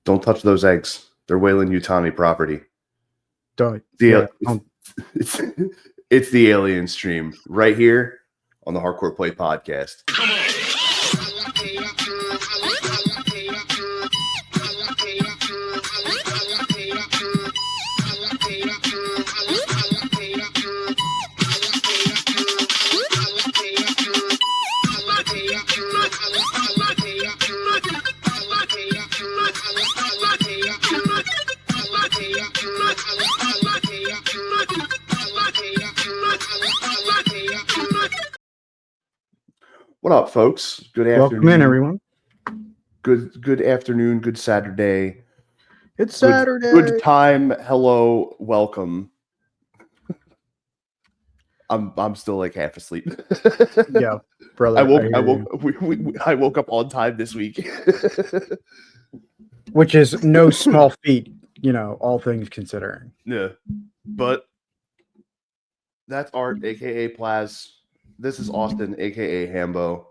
Don't touch those eggs. They're Wayland Utani property. Don't. It's the Alien Stream right here on the Hardcore Play Podcast. What up, folks? Good afternoon. Welcome in, everyone. Good afternoon. Good Saturday. It's Saturday. Good time. Hello. Welcome. I'm still like half asleep. Yeah, brother. I woke up on time this week. Which is no small feat, all things considering. Yeah. But that's Art, aka Plaz. This is Austin, aka Hambo.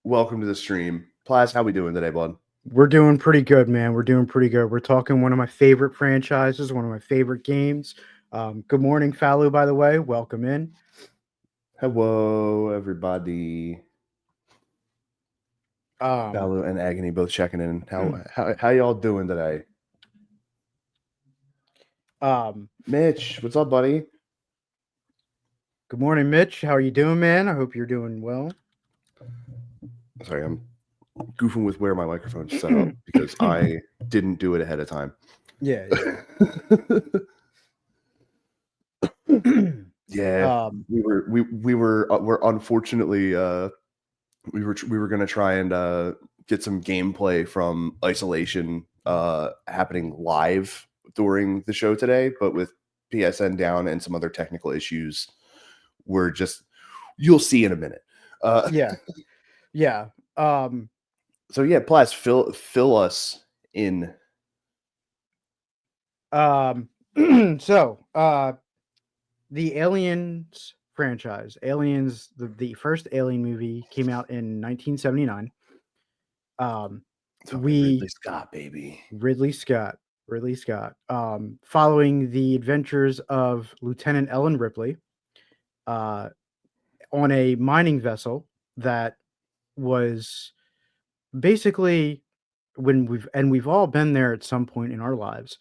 Welcome to the stream. Plaz, how we doing today, bud? We're doing pretty good, man. We're doing pretty good. We're talking one of my favorite franchises, one of my favorite games. Good morning, Falu, by the way. Welcome in. Hello, everybody. Falu and Agony both checking in. How y'all doing today? Mitch, what's up, buddy? Good morning, Mitch. How are you doing, man? I hope you're doing well. Sorry, I'm goofing with where my microphone's set up because I didn't do it ahead of time. Yeah. Yeah. We're unfortunately we were gonna try and get some gameplay from Isolation happening live during the show today, but with PSN down and some other technical issues, you'll see in a minute. Yeah. So yeah, Plaz, fill us in. The Aliens franchise, Aliens, the first Alien movie came out in 1979. Ridley Scott, baby. Ridley Scott. Following the adventures of Lieutenant Ellen Ripley on a mining vessel that was basically we've all been there at some point in our lives.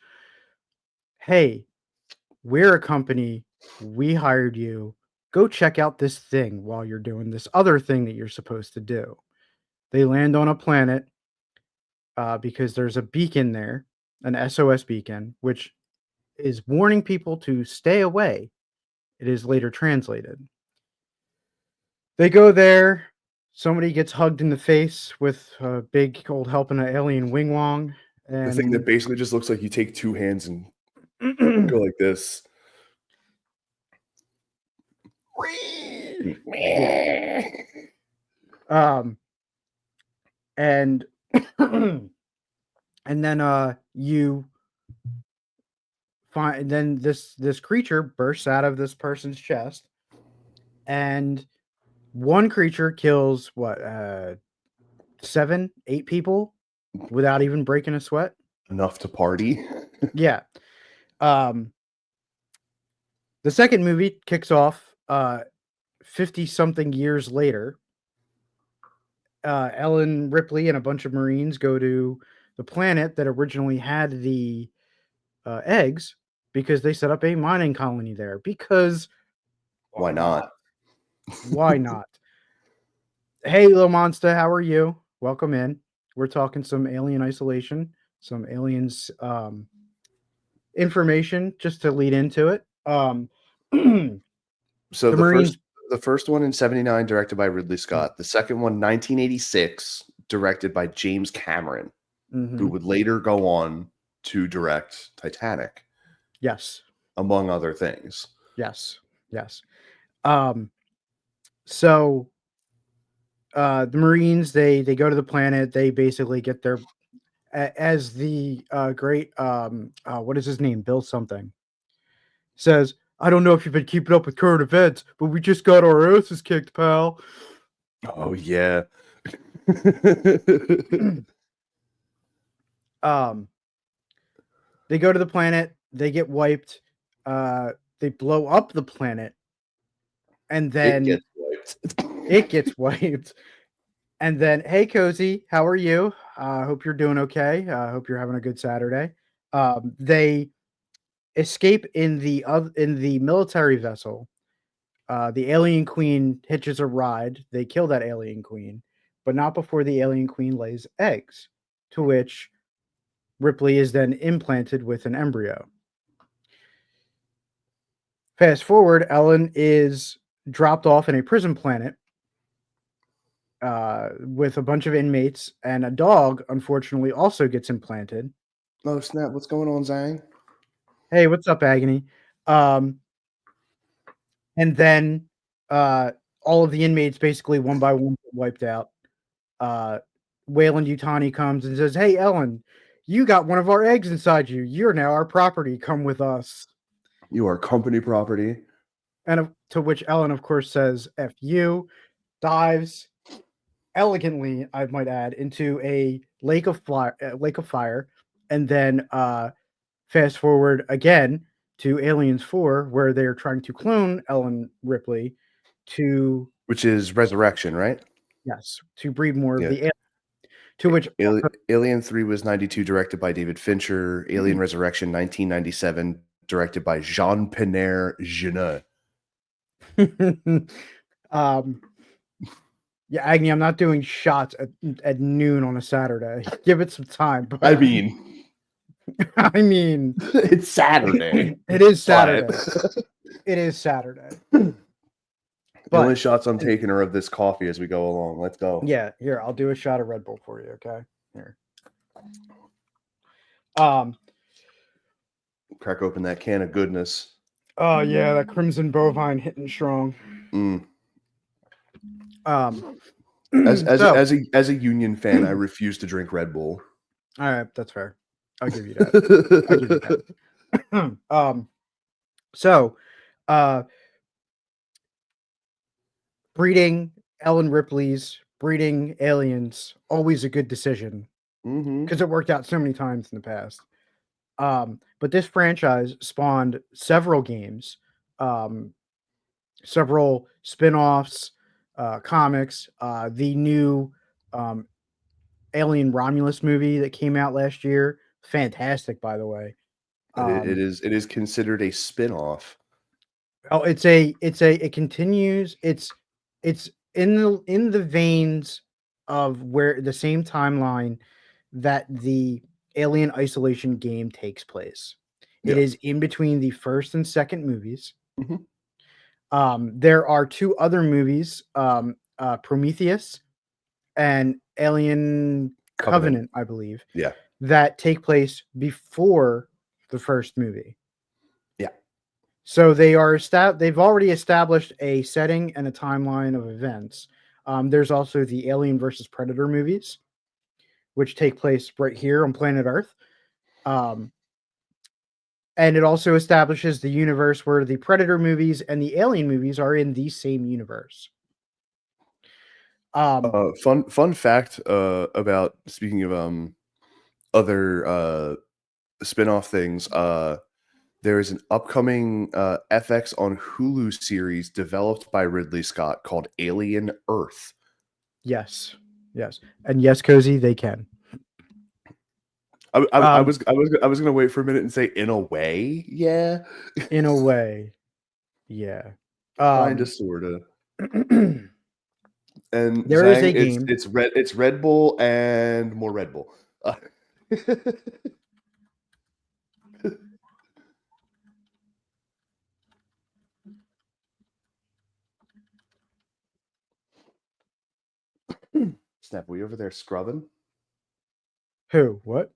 Hey, we're a company. We hired you. Go check out this thing while you're doing this other thing that you're supposed to do. They land on a planet because there's a beacon there, an SOS beacon, which is warning people to stay away. It is later translated. They go there. Somebody gets hugged in the face with a big old helping an alien wing wong. And the thing that basically just looks like you take two hands and go like this. And then you find this creature bursts out of this person's chest, and one creature kills 7, 8 people without even breaking a sweat. Enough to party. Yeah. The second movie kicks off 50-something years later. Ellen Ripley and a bunch of Marines go to the planet that originally had the eggs because they set up a mining colony there. Because why not? Why not? Hey, little monster, how are you? Welcome in. We're talking some Alien Isolation, some Aliens information just to lead into it. So the first one in 79 directed by Ridley Scott. The second one, 1986, directed by James Cameron, who would later go on to direct Titanic. Yes. Among other things. Yes. So the Marines, they go to the planet. They basically get their, as the great, what is his name? Bill something says, I don't know if you've been keeping up with current events, but we just got our asses kicked, pal. Oh, yeah. They go to the planet, they get wiped, they blow up the planet, and then it gets wiped. And then, hey, Cozy, how are you? Hope you're doing okay. Hope you're having a good Saturday. They escape in the military vessel. The alien queen hitches a ride. They kill that alien queen, but not before the alien queen lays eggs, to which Ripley is then implanted with an embryo. Fast forward, Ellen is dropped off in a prison planet with a bunch of inmates, and a dog, unfortunately, also gets implanted. Oh snap! What's going on, Zhang? Hey, what's up, Agony? And then all of the inmates basically one by one get wiped out. Wayland Yutani comes and says, "Hey, Ellen, you got one of our eggs inside you. You're now our property. Come with us." You are company property. And to which Ellen, of course, says, "F you," dives elegantly, I might add, into a lake of fire, and then fast forward again to Aliens 4, where they're trying to clone Ellen Ripley to Which is Resurrection, right? to breed more of Yeah. the alien. To which Alien 3 was 92, directed by David Fincher. Alien Resurrection 1997, directed by Jean-Pierre Jeunet. Yeah, Agni, I'm not doing shots at noon on a Saturday. Give it some time. But I mean, it's Saturday. It is Saturday. It is Saturday. The only shots I'm taking are of this coffee as we go along. Let's go. Yeah, here, I'll do a shot of Red Bull for you, okay? Here. Crack open that can of goodness. Oh yeah, that Crimson Bovine hitting strong. As a Union fan, I refuse to drink Red Bull. All right, that's fair. I'll give you that. So, breeding Ellen Ripley's, breeding aliens, always a good decision because it worked out so many times in the past. But this franchise spawned several games, several spin-offs, comics, the new Alien Romulus movie that came out last year. Fantastic, by the way. It is considered a spin-off. Oh, it continues. It's in the veins of where the same timeline that the Alien Isolation game takes place. Yeah. It is in between the first and second movies. There are two other movies, Prometheus and Alien Covenant, I believe. Yeah. That take place before the first movie. Yeah. So they've already established a setting and a timeline of events. There's also the Alien versus Predator movies, which take place right here on planet Earth. And it also establishes the universe where the Predator movies and the Alien movies are in the same universe. Fun fact about, speaking of other spin-off things, there is an upcoming FX on Hulu series developed by Ridley Scott called Alien Earth. Yes, and yes, Cozy, they can. I was gonna wait for a minute and say, in a way, yeah. In a way, yeah. Kinda, sorta. And there is a game. It's Red Bull and more Red Bull. Snap, were you over there scrubbing? Who? What?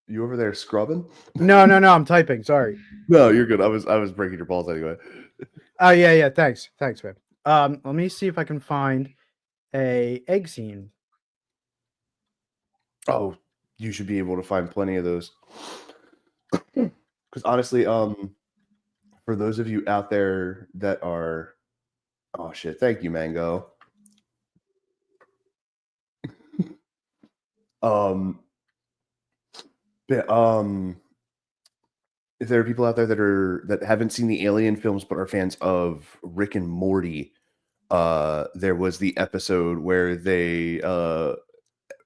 You over there scrubbing? No, I'm typing. Sorry. No, you're good. I was breaking your balls anyway. Oh yeah. Thanks, man. Let me see if I can find a egg scene. Oh, you should be able to find plenty of those. Because honestly, for those of you out there that are, oh shit, thank you, Mango. But, if there are people out there that haven't seen the Alien films but are fans of Rick and Morty, there was the episode where they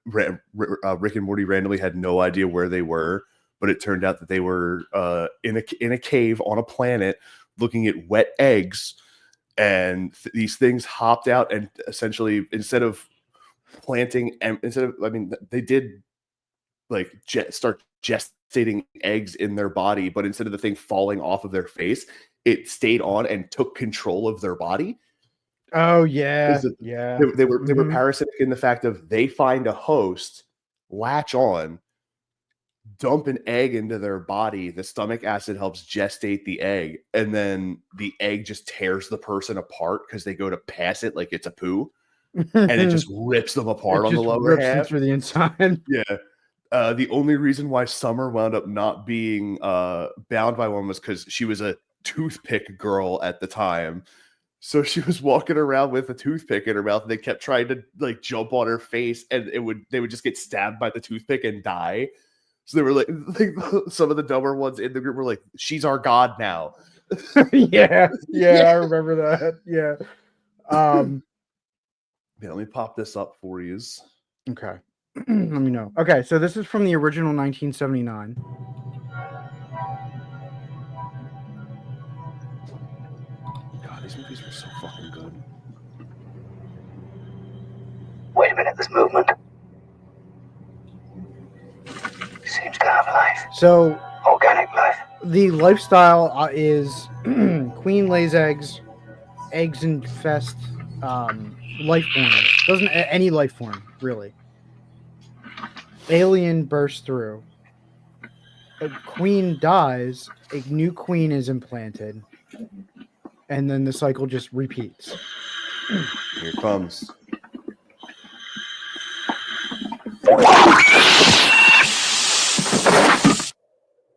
Rick and Morty randomly had no idea where they were, but it turned out that they were in a cave on a planet looking at wet eggs, and these things hopped out and essentially instead of they did like start gestating eggs in their body, but instead of the thing falling off of their face, it stayed on and took control of their body. Oh yeah, Is yeah. they were Mhm. parasitic in the fact of they find a host, latch on, dump an egg into their body. The stomach acid helps gestate the egg, and then the egg just tears the person apart because they go to pass it like it's a poo, and it just rips them It apart on the just lower rips them half. through the inside. Yeah. The only reason why Summer wound up not being bound by one was because she was a toothpick girl at the time. So she was walking around with a toothpick in her mouth, and they kept trying to like jump on her face, and they would just get stabbed by the toothpick and die. So they were like some of the dumber ones in the group were like, "She's our god now." Yeah, Yeah. I remember that. Yeah. Yeah, let me pop this up for you. Okay. Let me know. Okay, so this is from the original 1979. God, these movies were so fucking good. Wait a minute, this movement seems to have life. So Organic life. the lifestyle is queen lays eggs, eggs infest life forms. Doesn't any life form really. Alien bursts through. A queen dies. A new queen is implanted, and then the cycle just repeats. Here it comes.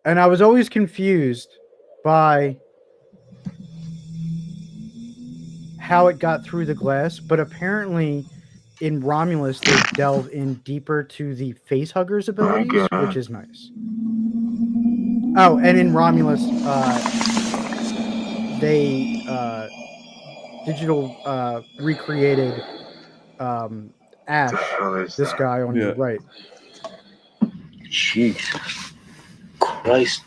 And I was always confused by how it got through the glass, but apparently in Romulus they delve in deeper to the face huggers abilities, which is nice. Oh, and in Romulus, they digital recreated Ash, this guy on your right. Jesus Christ.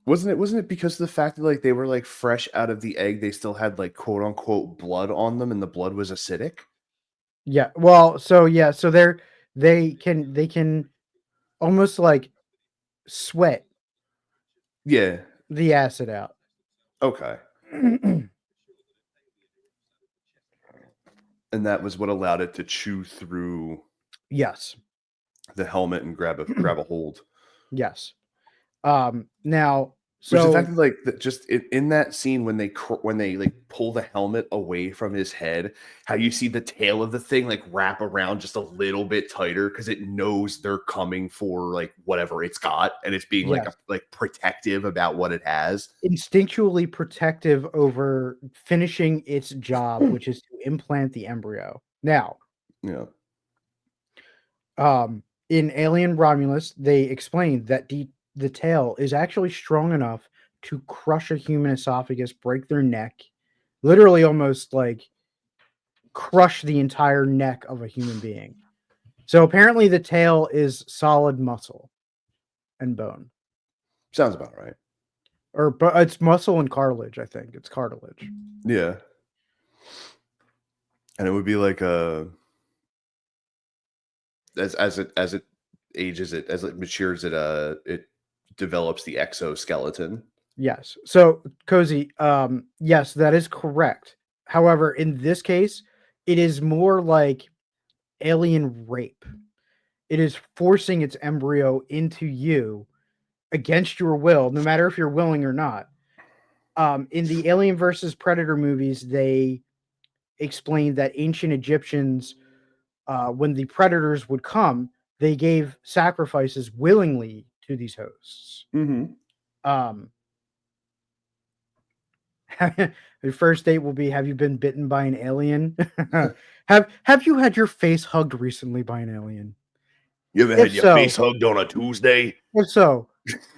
Wasn't it because of the fact that like they were like fresh out of the egg, they still had like quote unquote blood on them, and the blood was acidic? Yeah. Well, so yeah, so they can almost like sweat Yeah. the acid out. Okay. And that was what allowed it to chew through Yes. the helmet and grab a hold. Yes. Now, Which the so fact that like that just in that scene when they like pull the helmet away from his head, how you see the tail of the thing like wrap around just a little bit tighter because it knows they're coming for like whatever it's got, and it's being yes, like protective about what it has. instinctually protective over finishing its job, which is to implant the embryo. Now, Yeah. in Alien Romulus, they explained that the tail is actually strong enough to crush a human esophagus, break their neck, literally almost like crush the entire neck of a human being. So apparently the tail is solid muscle and bone. Sounds about right. But it's muscle and cartilage, I think. It's cartilage. Yeah. And it would be like as it ages, as it matures, it develops the exoskeleton. Yes. So Cozy, yes, that is correct. However, in this case, it is more like alien rape. It is forcing its embryo into you against your will, no matter if you're willing or not. In the Alien versus Predator movies, they explained that ancient Egyptians, when the predators would come, they gave sacrifices willingly to these hosts. Mm-hmm. Your first date will be, have you been bitten by an alien? Have you had your face hugged recently by an alien? You ever If had your so- face hugged on a Tuesday? If so,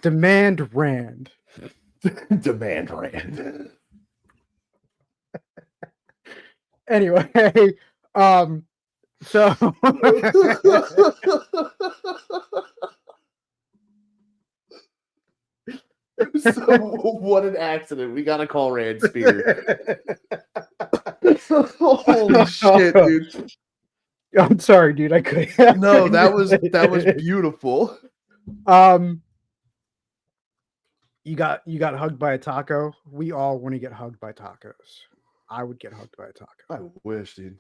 demand Rand. Demand Rand. Anyway, so So what an accident. We gotta call Rand Spear. Holy shit, dude. I'm sorry, dude. I couldn't. No, that was beautiful. You got hugged by a taco. We all want to get hugged by tacos. I would get hugged by a taco. I wish, dude.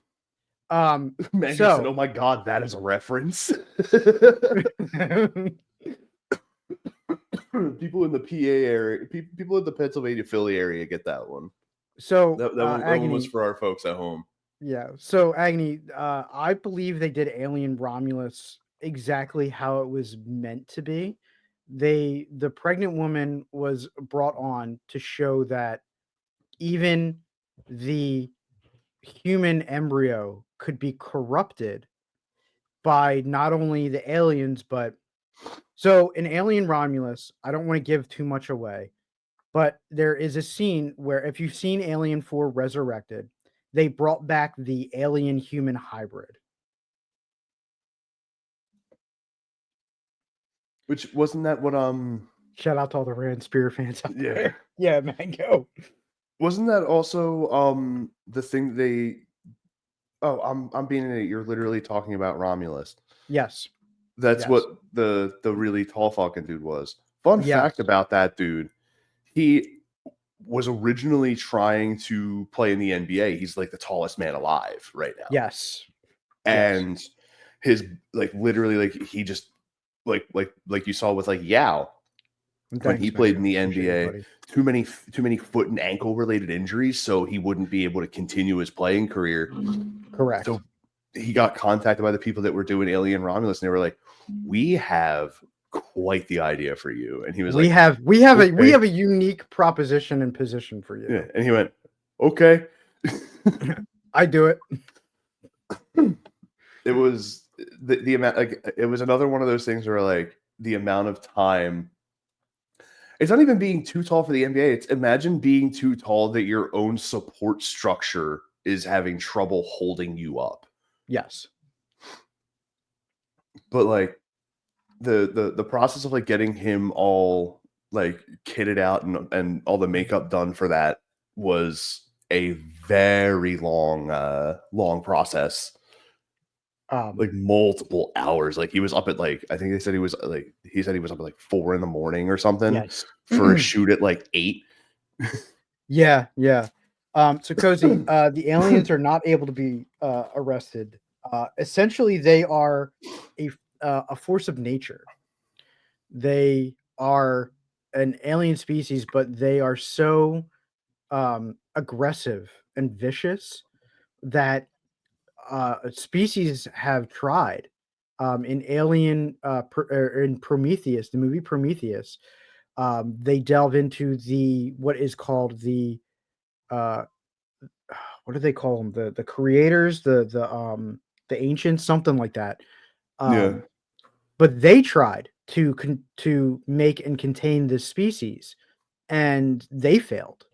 Um, Man, so- said, oh my god, that is a reference. People in the PA area, people in the Pennsylvania Philly area get that one. so That one Agony, was for our folks at home. yeah. So Agony, I believe they did Alien Romulus exactly how it was meant to be. The pregnant woman was brought on to show that even the human embryo could be corrupted by not only the aliens, but so in Alien Romulus, I don't want to give too much away, but there is a scene where if you've seen Alien 4 Resurrected, they brought back the alien human hybrid. Which wasn't that what Shout out to all the Rand Spear fans out yeah. there. Yeah, man, go. Wasn't that also the thing they Oh, I'm being an idiot. You're literally talking about Romulus. Yes. That's Yes. what the really tall fucking dude was. Fun Yes. fact about that dude. He was originally trying to play in the NBA. He's like the tallest man alive right now. Yes. And his literally he just like you saw with Yao when he played in the NBA, too many foot and ankle related injuries, so he wouldn't be able to continue his playing career. Correct. So he got contacted by the people that were doing Alien Romulus, and they were like, "We have quite the idea for you." And he was we like, have we "Okay." have a unique proposition and position for you. Yeah. And he went, "Okay." I do it. It was the amount, it was another one of those things where the amount of time. It's not even being too tall for the NBA. It's imagine being too tall that your own support structure is having trouble holding you up. Yes. But the process of getting him all kitted out and all the makeup done for that was a very long process. Multiple hours. He was up at I think they said he was up at 4 a.m. or something. Yes. For a shoot at 8. Yeah. So Cozy, the aliens are not able to be arrested. Essentially, they are a force of nature. They are an alien species, but they are so aggressive and vicious that species have tried in Alien in Prometheus, the movie Prometheus. They delve into what is called the what do they call them? The creators, the ancients, something like that. Yeah. But they tried to make and contain this species, and they failed.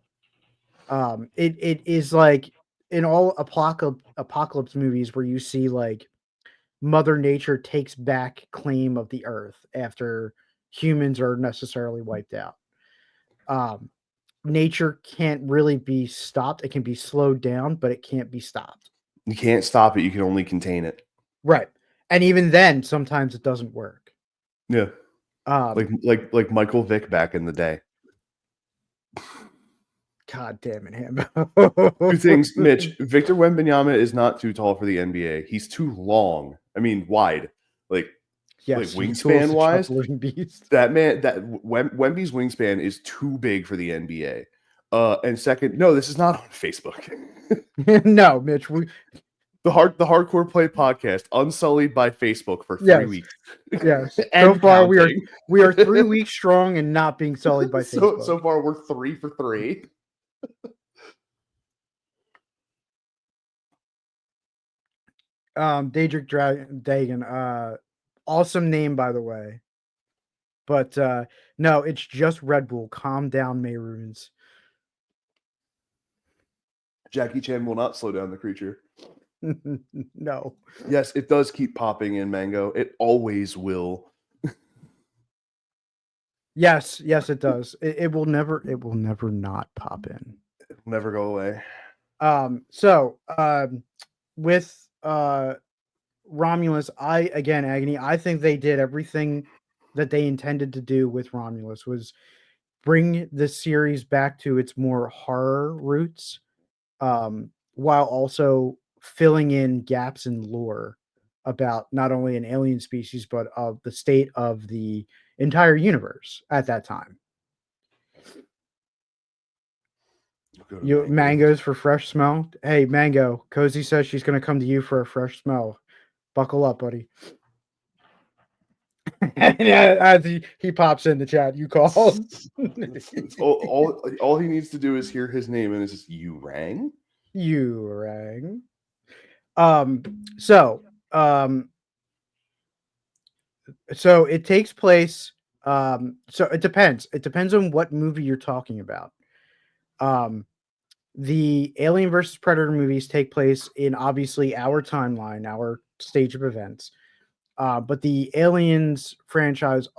It is like in all apocalypse movies where you see Mother Nature takes back claim of the earth after humans are necessarily wiped out. Nature can't really be stopped. It can be slowed down, but it can't be stopped. You can't stop it. You can only contain it. Right. And even then, sometimes it doesn't work. Yeah. Like Michael Vick back in the day. God damn it, Hambo. 2 things, Mitch. Victor Wembanyama is not too tall for the NBA. He's too long. I mean, wide. Yes, wingspan wise, beast. that man, Wemby's wingspan is too big for the NBA. And second, no, this is not on Facebook. No, Mitch. The Hardcore Play podcast, unsullied by Facebook for 3 weeks. Yes. And so far, counting. we are 3 weeks strong and not being sullied by Facebook. So far, we're 3 for 3. Daedric Dagon. Awesome name, by the way. But no, it's just Red Bull. Calm down, Mayrunes. Jackie Chan will not slow down the creature. No. Yes, it does keep popping in, Mango. It always will. Yes, it does. It will never not pop in. It'll never go away. With Romulus, Agony, I think they did everything that they intended to do with Romulus, was bring the series back to its more horror roots, while also filling in gaps in lore about not only an alien species, but of the state of the entire universe at that time. You mangoes for fresh smell. Hey, Mango, Cozy says she's going to come to you for a fresh smell. Buckle up, buddy. As he pops in the chat, you called. all he needs to do is hear his name, and it's just, you rang. You rang. So it takes place. So it depends. It depends on what movie you're talking about. The Alien versus Predator movies take place in obviously our timeline, our stage of events. But the Aliens franchise,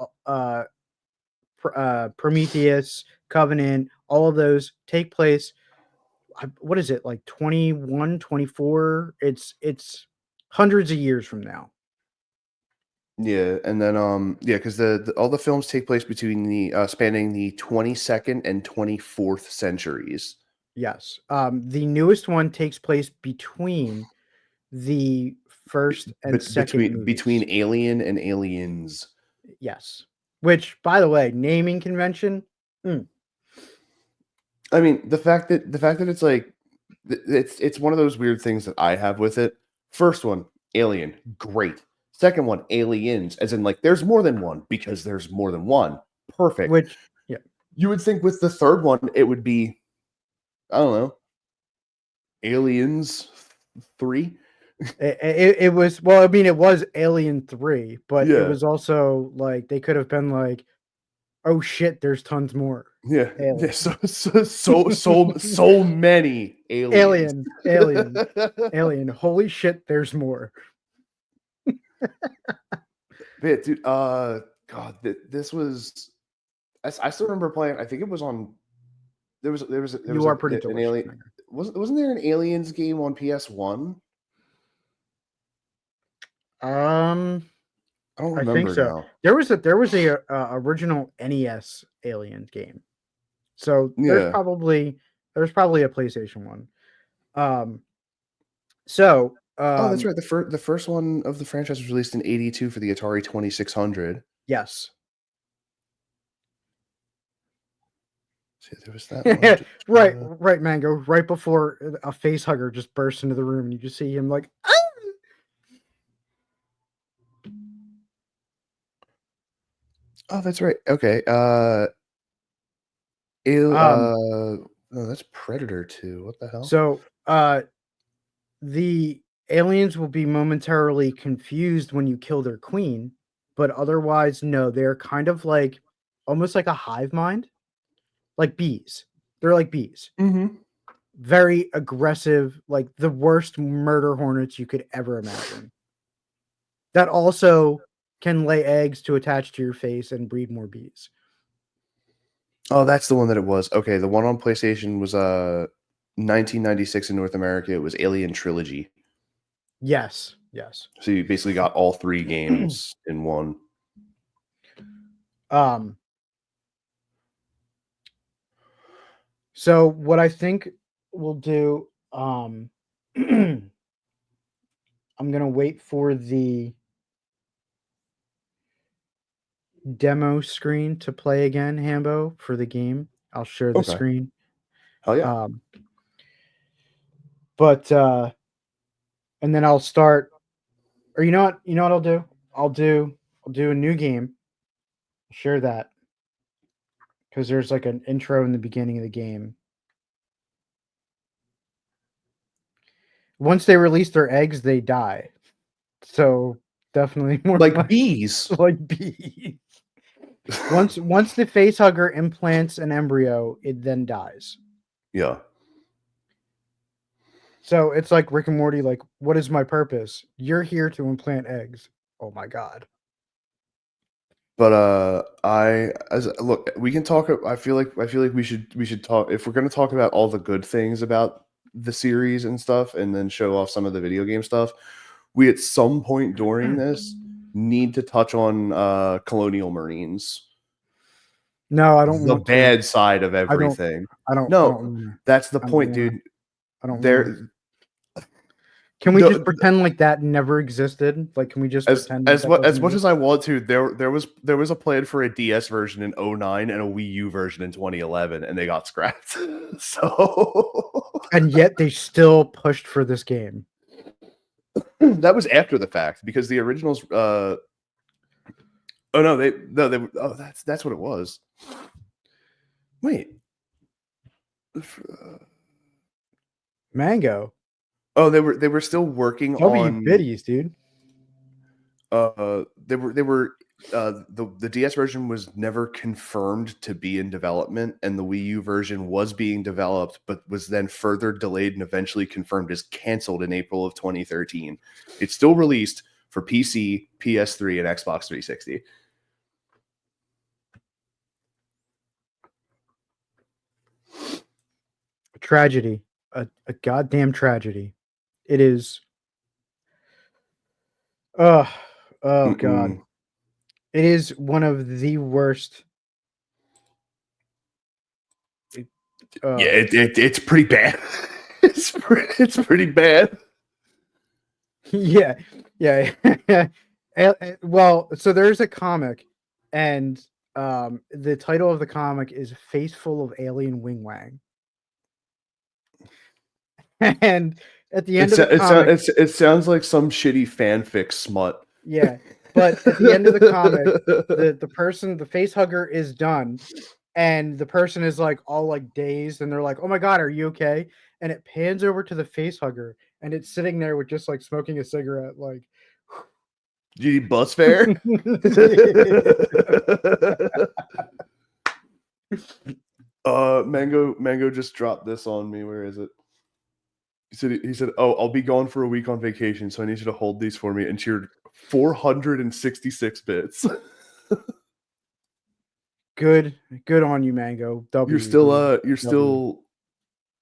Prometheus, Covenant, all of those take place. What is it, like 21, 24? It's hundreds of years from now. Yeah, and then because all the films take place between the spanning the 22nd and 24th centuries. Yes. The newest one takes place between the first and second between Alien and Aliens. Yes. Which, by the way, naming convention. I mean, the fact that it's like it's one of those weird things that I have with it. First one, Alien, great. Second one, Aliens, as in like there's more than one because there's more than one. Perfect. Which, yeah, you would think with the third one it would be, I don't know, Aliens 3. It was, well, I mean, it was Alien 3, but Yeah. it was also like they could have been like, oh shit, there's tons more. Yeah, Aliens. yeah. So many aliens. Alien. Holy shit, there's more. Yeah, dude. God, this was. I still remember playing. I think it was on. There was You are pretty an delicious. alien. Wasn't there an Aliens game on PS1? I don't remember. I think so. Now. There was a original NES Alien game. So there's probably a PlayStation 1. Oh, that's right. The first one of the franchise was released in '82 for the Atari 2600. Yes. See, there was that one. Right, Mango. Right before a face hugger just bursts into the room, and you just see him like, ah! Oh, that's right. Okay. No, that's Predator 2. What the hell? So, the aliens will be momentarily confused when you kill their queen, but otherwise, no, they're kind of like almost like a hive mind, like bees. They're like bees. Mm-hmm. Very aggressive, like the worst murder hornets you could ever imagine. That also can lay eggs to attach to your face and breed more bees. Oh, that's the one that it was. Okay, the one on PlayStation was 1996 in North America. It was Alien Trilogy. Yes. So you basically got all 3 games in one. So what I think we'll do, I'm gonna wait for the demo screen to play again, Hambo, for the game. I'll share the screen. Hell yeah. And then I'll start, or you know what I'll do? I'll do a new game. Share that. Because there's like an intro in the beginning of the game. Once they release their eggs, they die. So definitely more Like bees. like bees. Once the face hugger implants an embryo, it then dies. Yeah. So it's like Rick and Morty, like, what is my purpose? You're here to implant eggs. Oh my god. But look, we can talk. I feel like we should talk if we're going to talk about all the good things about the series and stuff, and then show off some of the video game stuff. We at some point during this need to touch on Colonial Marines. No, I don't The want bad side of don't- everything. I don't No, I don't wanna. that's the I don't point, wanna. dude. I don't There, wanna. Can we No, just pretend like that never existed? Like, can we just pretend as that much doesn't as exist? I want to, there was a plan for a DS version in 09 and a Wii U version in 2011, and they got scrapped. So And yet they still pushed for this game. that was after the fact because the originals. Oh that's what it was. Wait. Mango. Oh, they were still working on WBiddies, dude. The DS version was never confirmed to be in development, and the Wii U version was being developed, but was then further delayed and eventually confirmed as canceled in April of 2013. It's still released for PC, PS3, and Xbox 360. A tragedy. A goddamn tragedy. It is. Oh God. Mm-mm. It is one of the worst. Yeah, it's pretty bad. It's pretty bad. Yeah. Well, so there's a comic, and the title of the comic is "Face Full of Alien Wing Wang," and at the end of the comic, It sounds like some shitty fanfic smut. yeah. But at the end of the comic, the person, the face hugger, is done, and the person is like all like dazed, and they're like, "Oh my god, are you okay?" And it pans over to the face hugger, and it's sitting there with just like smoking a cigarette, like. Do you need bus fare? Mango just dropped this on me. Where is it? He said, "Oh, I'll be gone for a week on vacation, so I need you to hold these for me." And cheered 466 bits. Good on you, Mango. You're still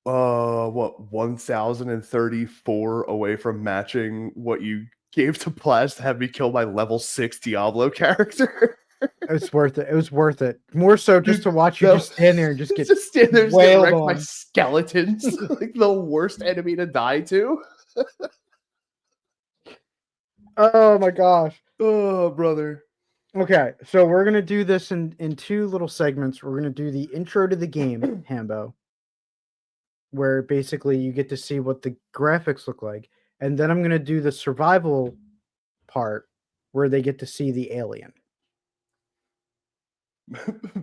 what 1034 away from matching what you gave to Plaz to have me kill my level 6 Diablo character. It's worth it. It was worth it. More so just to watch you just stand there and just get just stand there and wailed wreck on. my skeletons. Like the worst enemy to die to. Oh my gosh. Oh, brother. Okay, so we're gonna do this in two little segments. We're gonna do the intro to the game, Hambo, where basically you get to see what the graphics look like, and then I'm gonna do the survival part where they get to see the alien.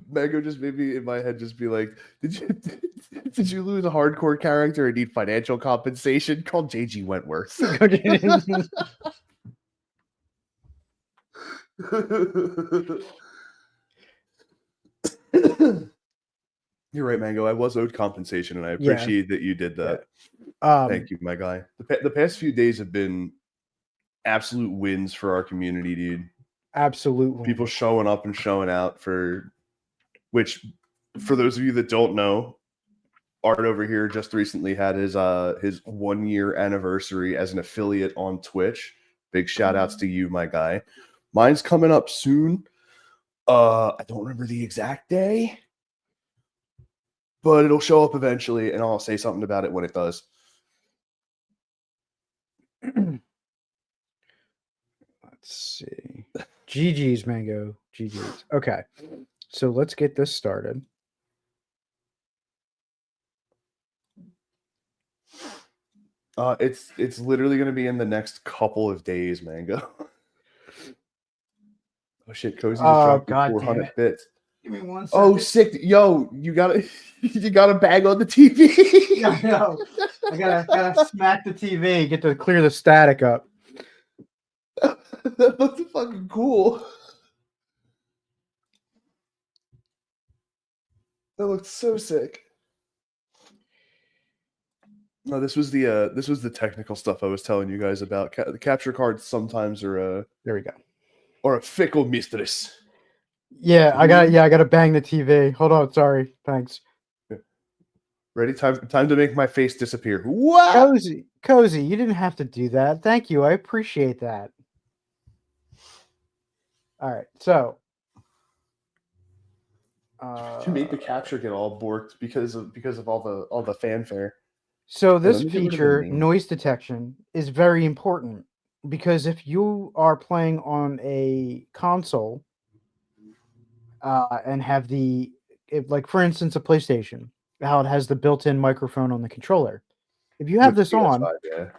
Mango just made me in my head just be like, did you lose a hardcore character and need financial compensation? Call JG Wentworth. You're right, Mango. I was owed compensation, and I appreciate that you did that. Yeah. Thank you, my guy. The past few days have been absolute wins for our community, dude. Absolutely. People showing up and showing out for which, for those of you that don't know, Art over here just recently had his 1 year anniversary as an affiliate on Twitch. Big shout outs to you, my guy. Mine's coming up soon. I don't remember the exact day, but it'll show up eventually, and I'll say something about it when it does. Let's see. GG's, Mango. GG's. Okay. So let's get this started. It's literally going to be in the next couple of days, Mango. Oh shit, Cozy just dropped 400 bits. Give me 1 second. Oh, sick. Yo, you got a bag on the TV. Yeah, I know. I gotta smack the TV, get to clear the static up. That looked fucking cool. That looked so sick. No, this was the technical stuff I was telling you guys about. The capture cards sometimes are There we go. a fickle mistress. Yeah, I gotta bang the TV. Hold on, sorry. Thanks. Ready? Time to make my face disappear. What? Cozy, you didn't have to do that. Thank you. I appreciate that. All right, so To make the capture get all borked because of all the fanfare. so Hey, this let me get rid of the feature, name. noise detection, is very important because if you are playing on a console and have like for instance a PlayStation, how it has the built-in microphone on the controller. If you have With this the on, PS5, yeah.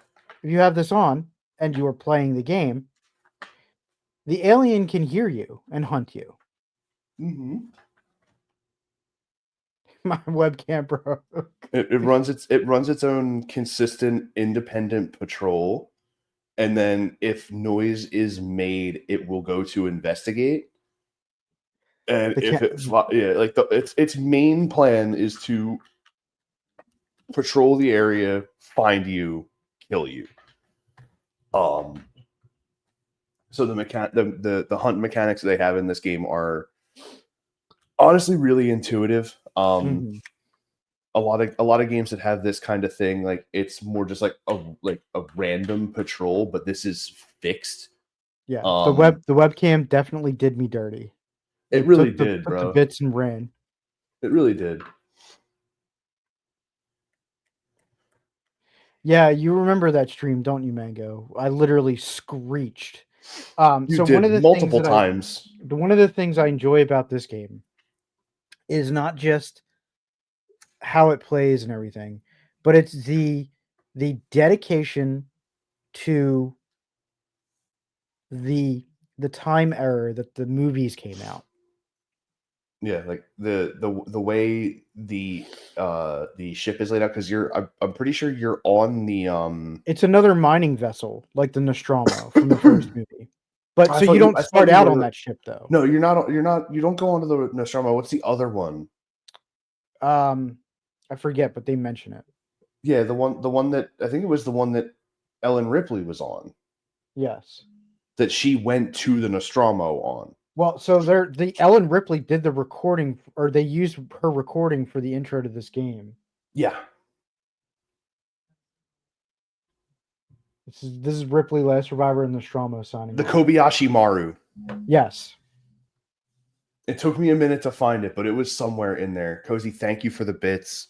if you have this on and you are playing the game, the alien can hear you and hunt you. Mm-hmm. My webcam broke. It runs its own consistent independent patrol, and then if noise is made, it will go to investigate. And if its main plan is to patrol the area, find you, kill you. So the hunt mechanics they have in this game are honestly really intuitive. Mhm. A lot of games that have this kind of thing, like it's more just like a random patrol, but this is fixed. Yeah, the webcam definitely did me dirty. It really took the did, took the bro. bits and ran. It really did. Yeah, you remember that stream, don't you, Mango? I literally screeched. You So did multiple times. one of the things I enjoy about this game is not just how it plays and everything, but it's the dedication to the time error that the movies came out. Yeah, like the way the ship is laid out, because I'm pretty sure you're on the It's another mining vessel like the Nostromo from the first movie. But I so thought you don't I thought start you out on were- that ship though. No, you don't go onto the Nostromo. What's the other one? I forget, but they mention it. Yeah, the one that I think it was the one that Ellen Ripley was on, Yes. that she went to the Nostromo on. Well, so the Ellen Ripley did the recording, or they used her recording for the intro to this game. Yeah. This is Ripley, last survivor in the Nostromo signing. The off. Kobayashi Maru. Yes. It took me a minute to find it, but it was somewhere in there. Cozy, thank you for the bits.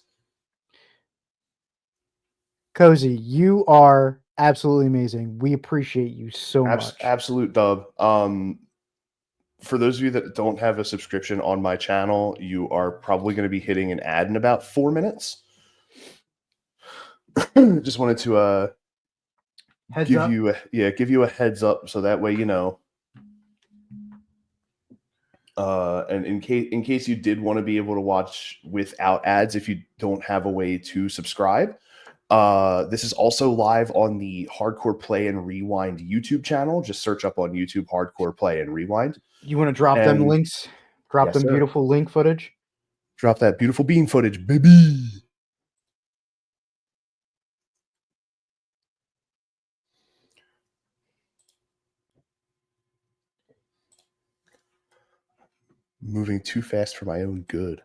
Cozy, you are absolutely amazing. We appreciate you so much. Absolute dub. For those of you that don't have a subscription on my channel, you are probably going to be hitting an ad in about 4 minutes. Just wanted to give you a heads up, so that way you know. And in case you did want to be able to watch without ads, if you don't have a way to subscribe, this is also live on the Hardcore Play and Rewind YouTube channel. Just search up on YouTube Hardcore Play and Rewind. You want to drop them links? Drop them beautiful link footage? Drop that beautiful bean footage, baby. Moving too fast for my own good.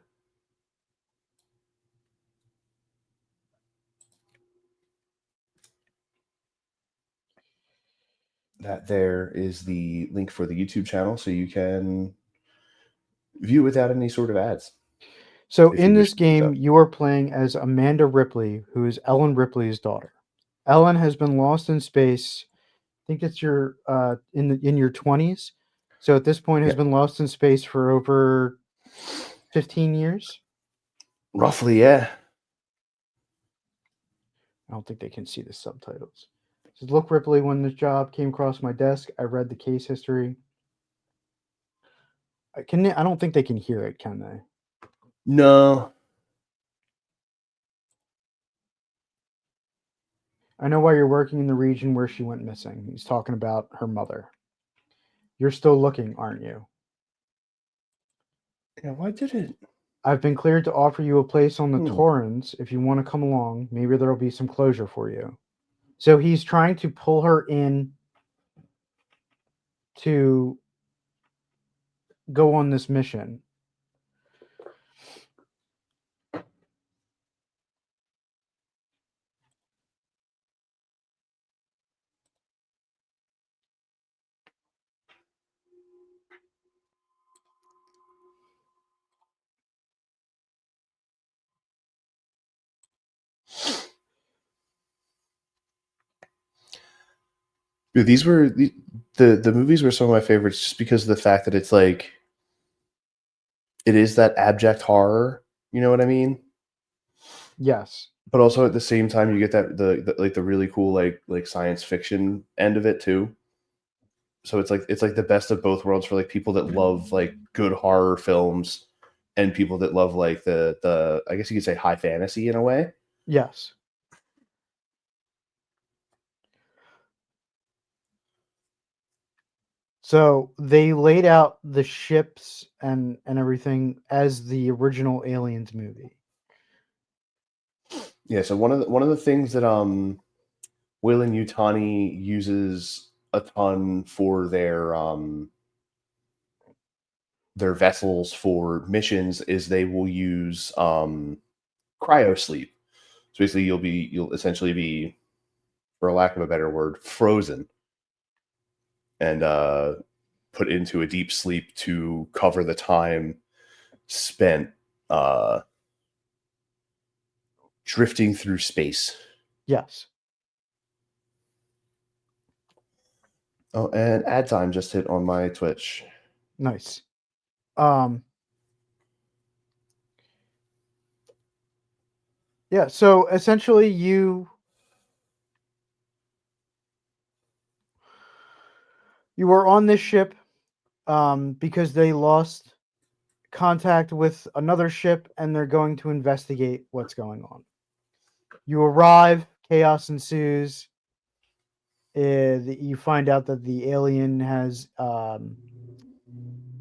That there is the link for the YouTube channel, so you can view without any sort of ads. So in this game, you are playing as Amanda Ripley, who is Ellen Ripley's daughter. Ellen has been lost in space. I think it's your in your 20s. So at this point has been lost in space for over 15 years. Roughly, yeah. I don't think they can see the subtitles. It says, "Look, Ripley, when this job came across my desk, I read the case history." I don't think they can hear it, can they? No. I know why you're working in the region where she went missing. He's talking about her mother. You're still looking, aren't you? Yeah, why did it? I've been cleared to offer you a place on the Hmm. Torrens. If you want to come along, maybe there'll be some closure for you. So he's trying to pull her in to go on this mission. Dude, these were the movies were some of my favorites just because of the fact that it's like it is that abject horror. You know what I mean? Yes. But also at the same time, you get that the really cool like science fiction end of it too. So it's like the best of both worlds for like people that love like good horror films and people that love like the I guess you could say high fantasy in a way. Yes. So they laid out the ships and everything as the original Aliens movie. Yeah, so one of the things that Weyland Yutani uses a ton for their vessels for missions is they will use cryo sleep. So basically you'll essentially be, for lack of a better word, frozen and put into a deep sleep to cover the time spent drifting through space. Yes. Oh, and ad time just hit on my Twitch. Nice. Yeah, so essentially you were on this ship because they lost contact with another ship and they're going to investigate what's going on. You arrive, chaos ensues. You find out that the alien has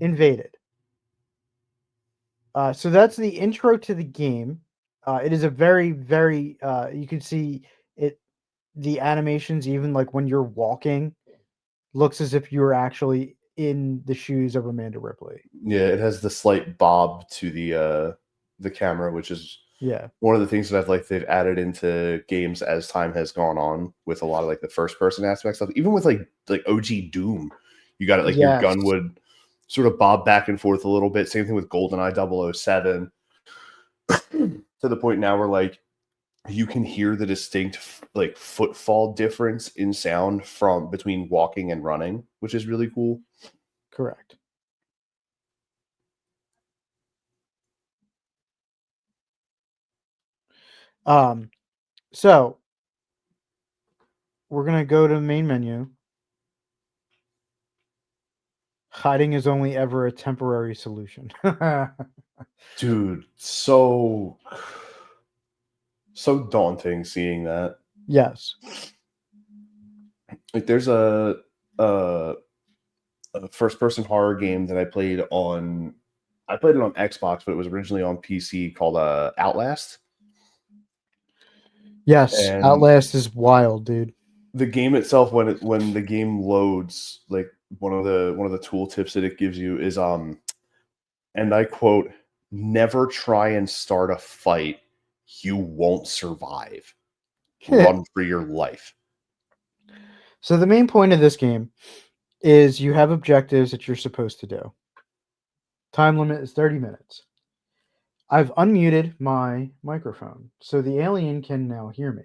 invaded. So that's the intro to the game. It is a very, very. You can see it. The animations, even like when you're walking, looks as if you were actually in the shoes of Amanda Ripley. Yeah, it has the slight bob to the camera, which is Yeah. one of the things that I've like they've added into games as time has gone on with a lot of like the first person aspect stuff. Even with like OG Doom, you got it like your Yes. gun would sort of bob back and forth a little bit. Same thing with GoldenEye 007 to the point now where like you can hear the distinct like footfall difference in sound from between walking and running, which is really cool. Correct. So we're gonna go to the main menu. Hiding is only ever a temporary solution. Dude, so daunting seeing that. Yes. Like there's a first person horror game that I played it on Xbox, but it was originally on PC called Outlast. Yes. And Outlast is wild, dude. the game itself, when the game loads, like one of the tool tips that it gives you is and I quote, never try and start a fight, you won't survive. Run for your life. So the main point of this game is you have objectives that you're supposed to do. Time limit is 30 minutes. I've unmuted my microphone, so the alien can now hear me.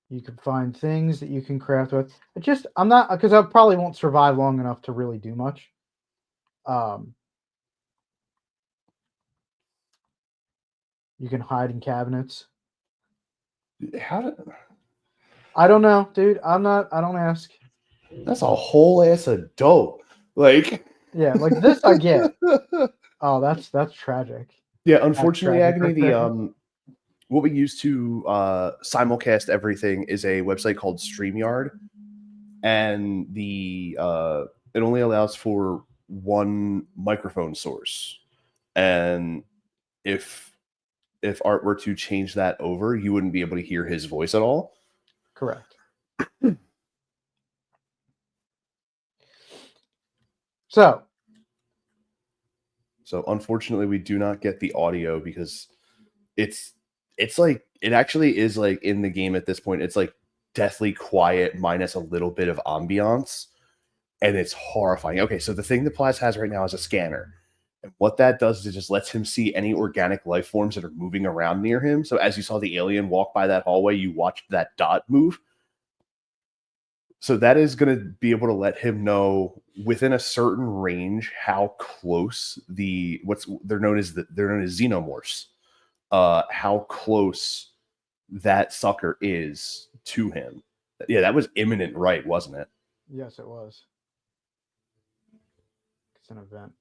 You can find things that you can craft with. I'm not, because I probably won't survive long enough to really do much. You can hide in cabinets. I don't know, dude. I don't ask. That's a whole ass of dope. Like, yeah, like this I get. Oh, that's tragic. Yeah, unfortunately, Agony, what we use to simulcast everything is a website called StreamYard, and it only allows for one microphone source. And if Art were to change that over, you wouldn't be able to hear his voice at all. Correct. So unfortunately, we do not get the audio because it's like, it actually is like in the game at this point. It's like deathly quiet minus a little bit of ambiance, and it's horrifying. Okay, so the thing that Plaz has right now is a scanner. And what that does is it just lets him see any organic life forms that are moving around near him. So as you saw the alien walk by that hallway, you watched that dot move. So that is going to be able to let him know within a certain range how close they're known as xenomorphs, how close that sucker is to him. Yeah, that was imminent, right? Wasn't it? yes, it was. It's an event.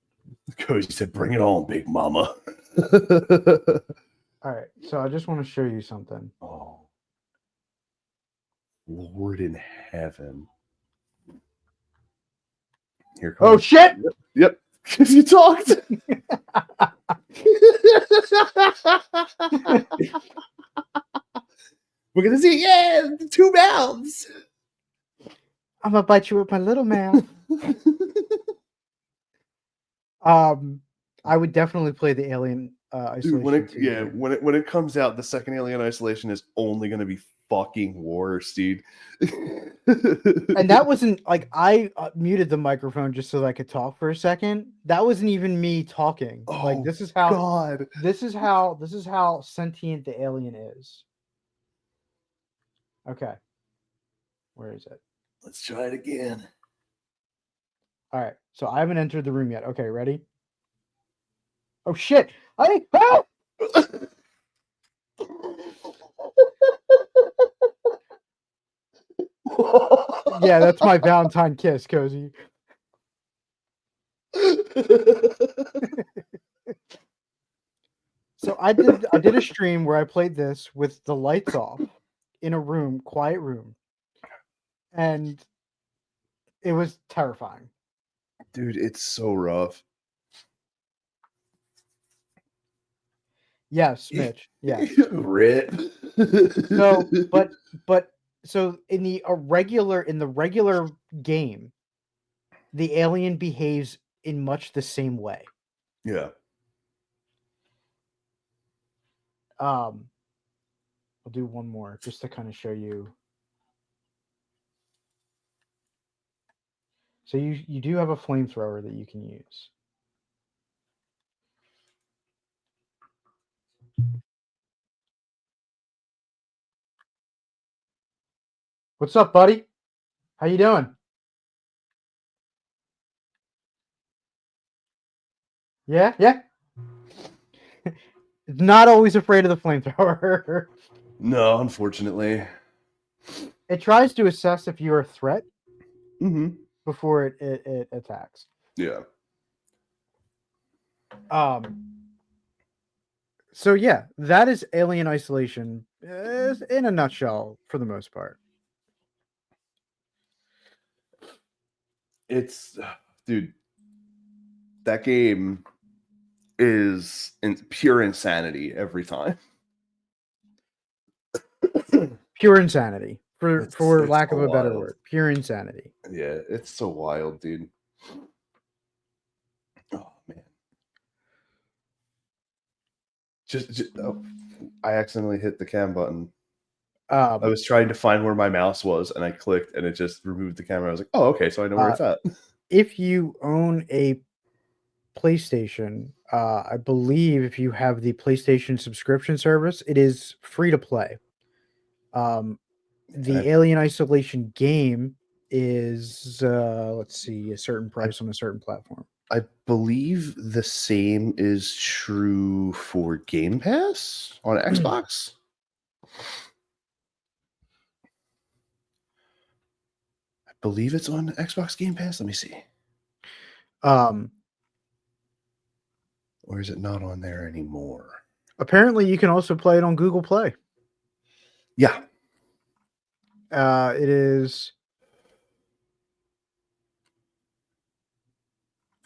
Cozy said, "Bring it on, Big Mama." All right, so I just want to show you something. Oh, Lord in heaven! Here comes. Oh shit! Yep, because you talked. We're gonna see, yeah, 2 mouths. I'm gonna bite you with my little mouth. I would definitely play the Alien Isolation. Dude, when it comes out, the second Alien Isolation is only gonna be fucking worse, dude. And that wasn't like I muted the microphone just so that I could talk for a second. That wasn't even me talking. Like Oh, this is how God. this is how sentient the alien is. Okay. Where is it? Let's try it again. All right. So I haven't entered the room yet. Okay, ready? Oh shit! Ah! Yeah, that's my Valentine kiss, Cozy. So I did a stream where I played this with the lights off in a room, quiet room, and it was terrifying. Dude, it's so rough. Yes, Mitch. Yeah. Rip. So, but so in the regular game, the alien behaves in much the same way. Yeah. I'll do one more just to kind of show you. So you do have a flamethrower that you can use. What's up, buddy? How you doing? Yeah, yeah. Not always afraid of the flamethrower. No, unfortunately. It tries to assess if you're a threat Mm-hmm. before it attacks. Yeah. So yeah, that is Alien Isolation in a nutshell for the most part. It's, dude, that game is pure insanity every time. Pure insanity, for It's lack so of a better wild. word. Pure insanity. Yeah, it's so wild, dude. Oh man. Oh, I accidentally hit the cam button. I was trying to find where my mouse was, and I clicked, and it just removed the camera. I was like, "Oh, okay, so I know where it's at." If you own a PlayStation, I believe if you have the PlayStation subscription service, it is free to play. The Alien Isolation game is let's see, a certain price on a certain platform. I believe the same is true for Game Pass on Xbox. I believe it's on Xbox Game Pass. Let me see. Or is it not on there anymore? Apparently, you can also play it on Google Play. Yeah. It is.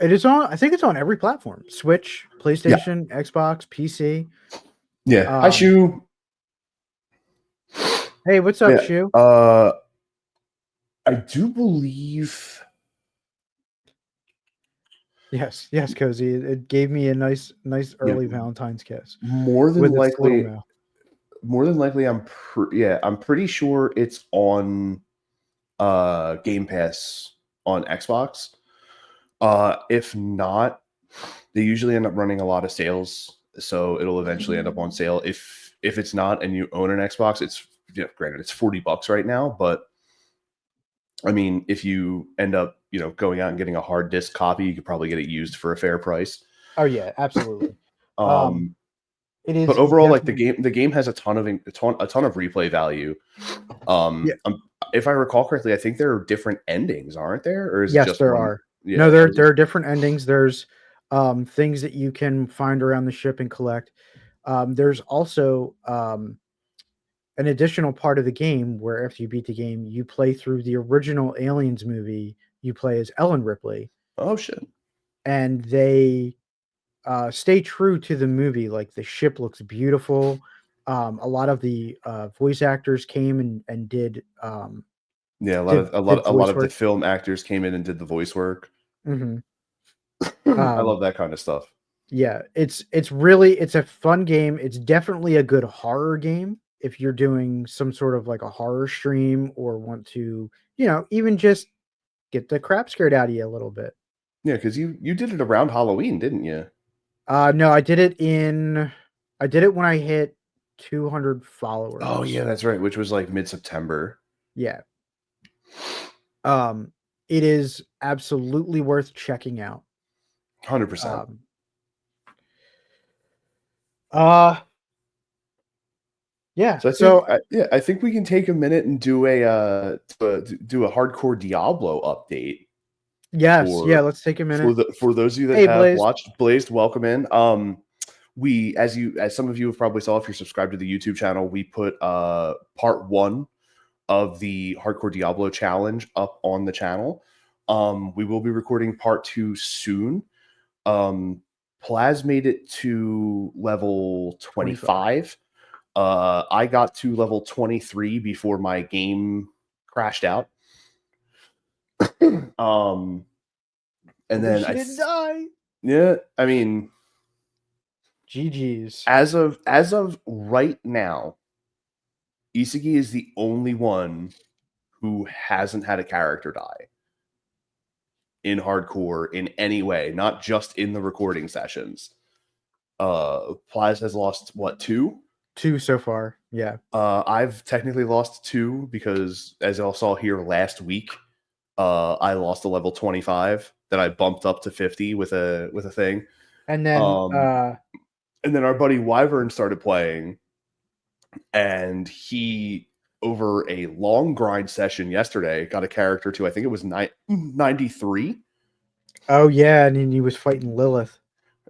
It is on. I think it's on every platform: Switch, PlayStation, Xbox, PC. Yeah. Hi, Shu. Hey, what's up, Yeah. Shu? I do believe. Yes, Cozy. It gave me a nice early Valentine's kiss. More than with its little likely, mouth. I'm pretty sure it's on Game Pass on Xbox. If not, they usually end up running a lot of sales, so it'll eventually end up on sale. If it's not and you own an Xbox, it's granted it's $40 right now, but I mean, if you end up going out and getting a hard disk copy, you could probably get it used for a fair price. Oh yeah, absolutely. It is. But overall, like the game has a ton of replay value. If I recall correctly, I think there are different endings, aren't there? Or is it just there one? are. Yeah, No, there are different endings. There's things that you can find around the ship and collect. There's also an additional part of the game where after you beat the game, you play through the original Aliens movie. You play as Ellen Ripley. Oh shit! And they stay true to the movie. Like the ship looks beautiful. A lot of the voice actors came and did. Yeah, a lot of the film actors came in and did the voice work. Mm-hmm. I love that kind of stuff. Yeah, it's a fun game. It's definitely a good horror game if you're doing some sort of like a horror stream or want to, even just get the crap scared out of you a little bit. Yeah, because you did it around Halloween, didn't you? No, I did it when I hit 200 followers. Oh yeah, that's right, which was like mid-September. Yeah. It is absolutely worth checking out. 100%. Yeah. So I think we can take a minute and do a hardcore Diablo update. Yes. Let's take a minute. For those of you that have watched Blazed, welcome in. As some of you have probably saw if you're subscribed to the YouTube channel, we put part 1 of the Hardcore Diablo challenge up on the channel. We will be recording part 2 soon. Plaz made it to level 25. I got to level 23 before my game crashed out. And then I didn't die. Yeah, I mean, GG's. As of right now, Isagi is the only one who hasn't had a character die in hardcore in any way, not just in the recording sessions. Plaz has lost what, 2? 2 so far. Yeah. I've technically lost 2 because, as y'all saw here last week, I lost a level 25 that I bumped up to 50 with a thing. And then our buddy Wyvern started playing, and he, over a long grind session yesterday, got a character to, I think it was 93. Oh yeah, and then he was fighting Lilith.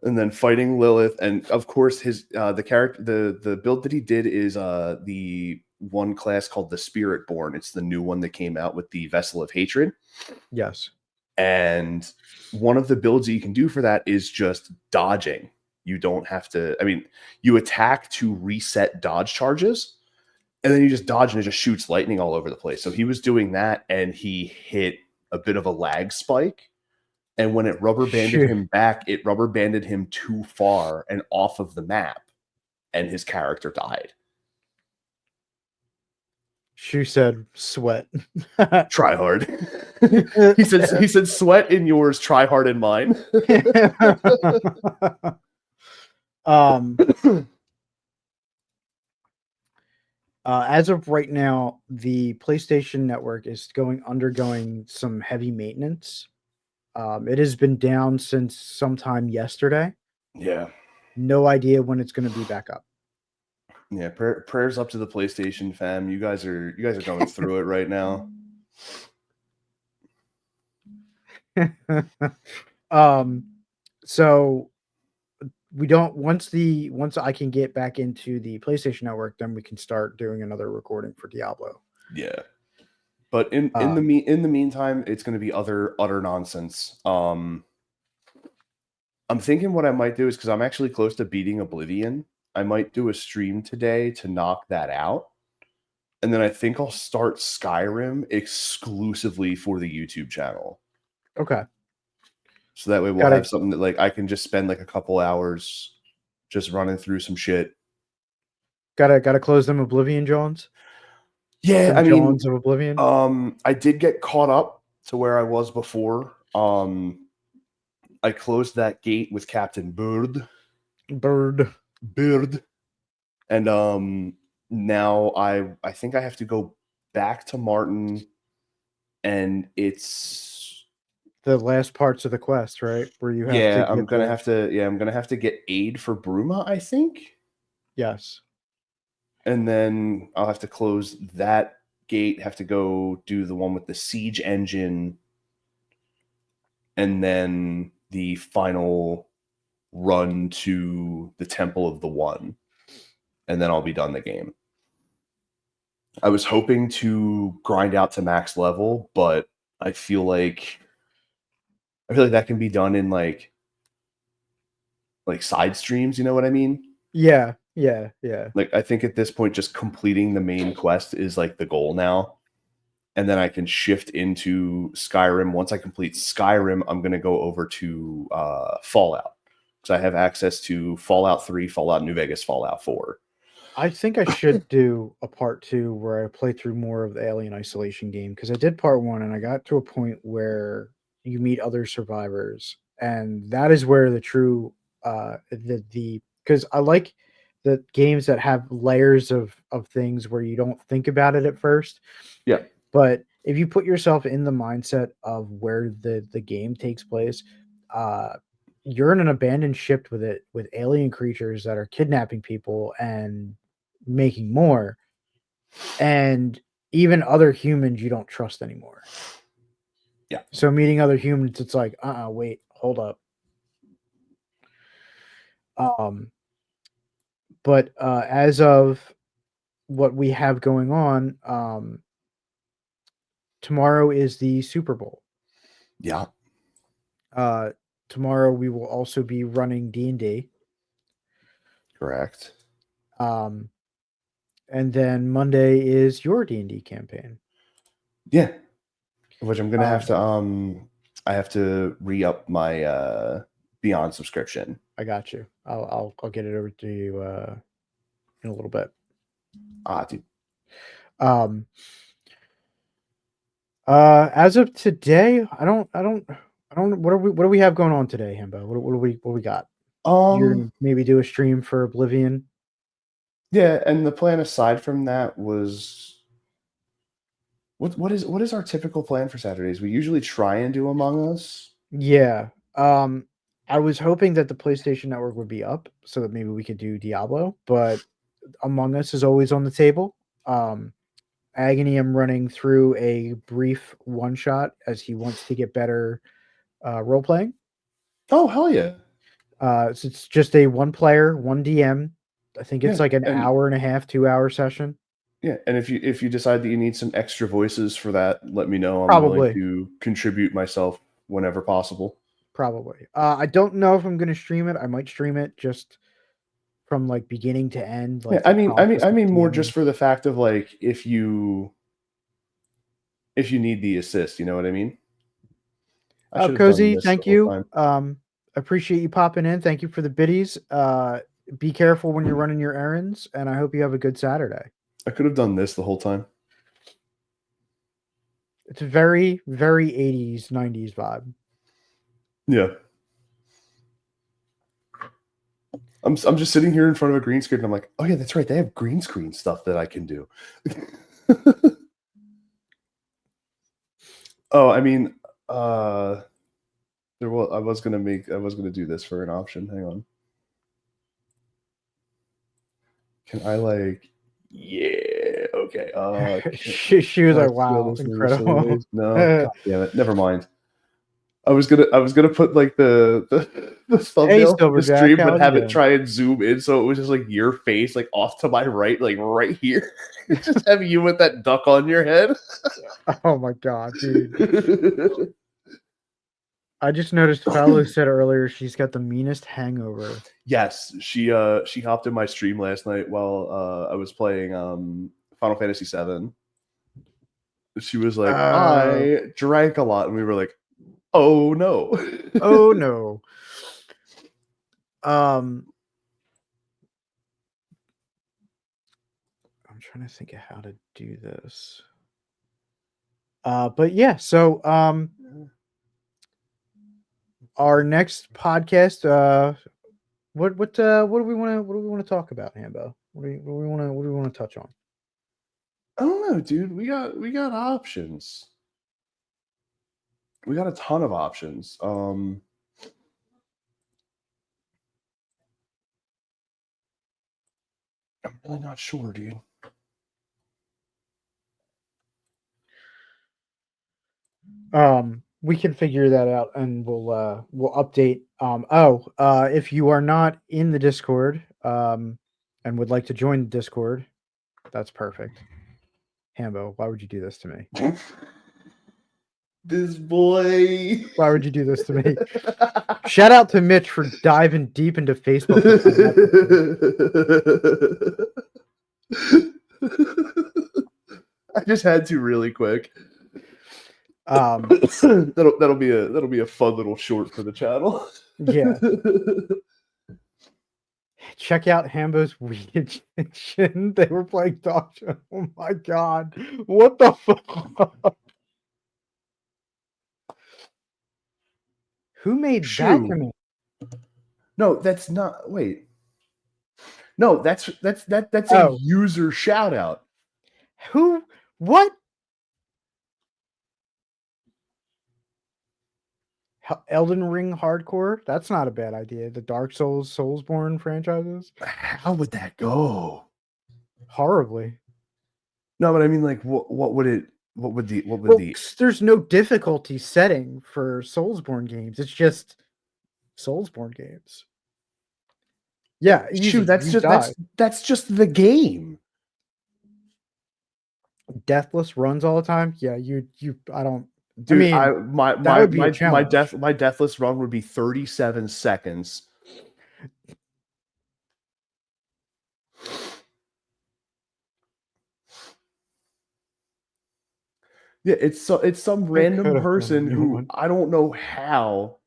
And then fighting Lilith, and of course his the build that he did is the one class called the Spiritborn. It's the new one that came out with the Vessel of Hatred. Yes. And one of the builds that you can do for that is just dodging. You don't have to, I mean, you attack to reset dodge charges, and then you just dodge and it just shoots lightning all over the place. So he was doing that, and he hit a bit of a lag spike. And when it rubber banded him back, it rubber banded him too far and off of the map, and his character died. Shu said, "Sweat, try hard." he said, "Sweat in yours, try hard in mine." As of right now, the PlayStation Network is undergoing some heavy maintenance. It has been down since sometime yesterday. Yeah. No idea when it's going to be back up. Yeah, prayers up to the PlayStation fam. You guys are going through it right now. So we don't once I can get back into the PlayStation Network, then we can start doing another recording for Diablo. Yeah. But in the meantime, it's going to be utter nonsense. I'm thinking what I might do is, because I'm actually close to beating Oblivion, I might do a stream today to knock that out. And then I think I'll start Skyrim exclusively for the YouTube channel. Okay. So that way we'll have something that like I can just spend like a couple hours just running through some shit. Gotta close them Oblivion Johns. Yeah, I mean, Johns of Oblivion. I did get caught up to where I was before. I closed that gate with Captain Bird. And now I think I have to go back to Martin, and it's the last parts of the quest, right? Where you have to I'm gonna have to get aid for Bruma, I think. Yes. And then I'll have to close that gate, have to go do the one with the siege engine, and then the final run to the Temple of the One. And then I'll be done the game. I was hoping to grind out to max level, but I feel like that can be done in like side streams, you know what I mean? Yeah. Like I think at this point just completing the main quest is like the goal now. And then I can shift into Skyrim. Once I complete Skyrim, I'm going to go over to Fallout. Because I have access to Fallout 3, Fallout New Vegas, Fallout 4. I think I should do a part 2 where I play through more of the Alien Isolation game, because I did part 1 and I got to a point where you meet other survivors, and that is where the true because I like the games that have layers of things where you don't think about it at first. Yeah. But if you put yourself in the mindset of where the game takes place, you're in an abandoned ship with alien creatures that are kidnapping people and making more, and even other humans you don't trust anymore. Yeah. So meeting other humans, it's like, wait, hold up. But as of what we have going on, tomorrow is the Super Bowl. Yeah. Tomorrow we will also be running D&D. Correct. And then Monday is your D&D campaign. Yeah. Which I'm gonna have to I have to re-up my Beyond subscription. I got you. I'll get it over to you in a little bit. Dude. As of today, I don't what do we have going on today, Himbo? What do we got? You're gonna maybe do a stream for Oblivion. Yeah, and the plan aside from that was what is our typical plan for Saturdays? We usually try and do Among Us. Yeah. I was hoping that the PlayStation Network would be up so that maybe we could do Diablo, but Among Us is always on the table. Agony, I'm running through a brief one shot as he wants to get better role playing. Oh, hell yeah. So it's just a one player, one DM. I think it's like an hour and a half, 2 hour session. Yeah, and if you decide that you need some extra voices for that, let me know. I'm willing to contribute myself whenever possible. Probably. I don't know if I'm going to stream it. I might stream it just from like beginning to end. Like, yeah, I mean more just for the fact of like if you need the assist, you know what I mean? Cozy, thank you. Appreciate you popping in. Thank you for the biddies. Be careful when you're running your errands, and I hope you have a good Saturday. I could have done this the whole time. It's a very, very 80s, 90s vibe. Yeah. I'm just sitting here in front of a green screen and I'm like, oh yeah, that's right. They have green screen stuff that I can do. Oh, I mean, I was gonna do this for an option. Hang on. Can I like? Yeah. Okay. She was like, wow, incredible. No, God damn it. Never mind. I was gonna put like the thumbnail for the Silverjack, stream, how but you have it doing? try and zoom in, so it was just like your face, like off to my right, like right here. Just have you with that duck on your head. Oh my god, dude. I just noticed Fallow said earlier she's got the meanest hangover. Yes, she hopped in my stream last night while I was playing Final Fantasy VII. She was like, I drank a lot, and we were like, oh no. Oh no. I'm trying to think of how to do this. But yeah, so our next podcast, what do we want to talk about, Hambo? What do we want to touch on? I don't know, dude. We got options. We got a ton of options. I'm really not sure, dude. We can figure that out, and we'll update. If you are not in the Discord, and would like to join the Discord, that's perfect. Hambo, why would you do this to me? This boy. Why would you do this to me? Shout out to Mitch for diving deep into Facebook. I just had to really quick. Um, that'll be a fun little short for the channel. Yeah. Check out Hambo's Weed Edition. They were playing Dog Show. Oh my god. What the fuck? Who made that to me? No, that's not. Wait. No, that's Oh. a user shout out. Who? What? Elden Ring Hardcore? That's not a bad idea. The Dark Souls, Soulsborne franchises? How would that go? Horribly. No, but I mean, like, what would there's no difficulty setting for Soulsborne games. It's just Soulsborne games. Yeah, easy. Shoot, that's just the game. Deathless runs all the time. Yeah, I don't. Dude, I mean, my deathless run would be 37 seconds. Yeah, it's some random person who I don't know how.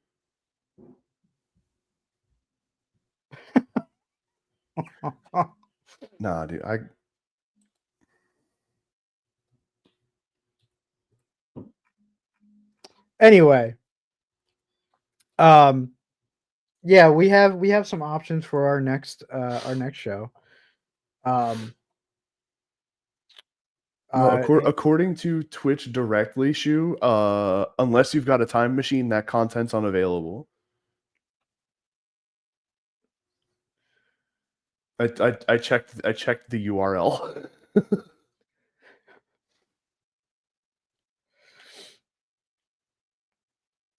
Nah, dude, Anyway, yeah, we have some options for our next show. According to Twitch directly, Shu, unless you've got a time machine, that content's unavailable. I checked the URL.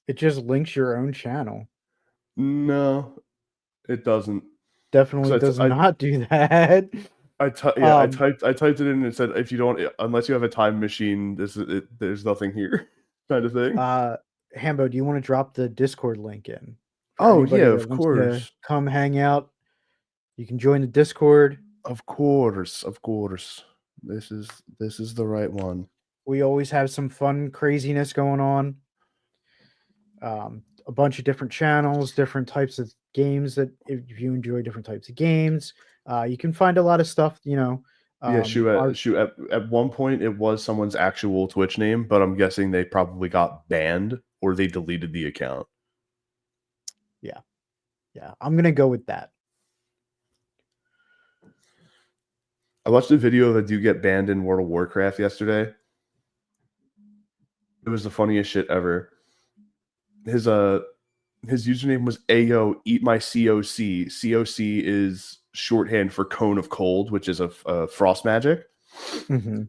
It just links your own channel. No, it doesn't. Definitely does not do that. I typed it in and it said if you don't, unless you have a time machine, there's nothing here, kind of thing. Hambo, do you want to drop the Discord link in? Oh yeah, of course. Come hang out. You can join the Discord. Of course. This is the right one. We always have some fun craziness going on. A bunch of different channels, different types of games that if you enjoy different types of games, you can find a lot of stuff, you know. At one point it was someone's actual Twitch name, but I'm guessing they probably got banned or they deleted the account. Yeah, I'm gonna go with that. I watched a video of a dude get banned in World of Warcraft yesterday. It was the funniest shit ever. His username was Ayo Eat My COC. COC is shorthand for Cone of Cold, which is a frost magic. Mm-hmm.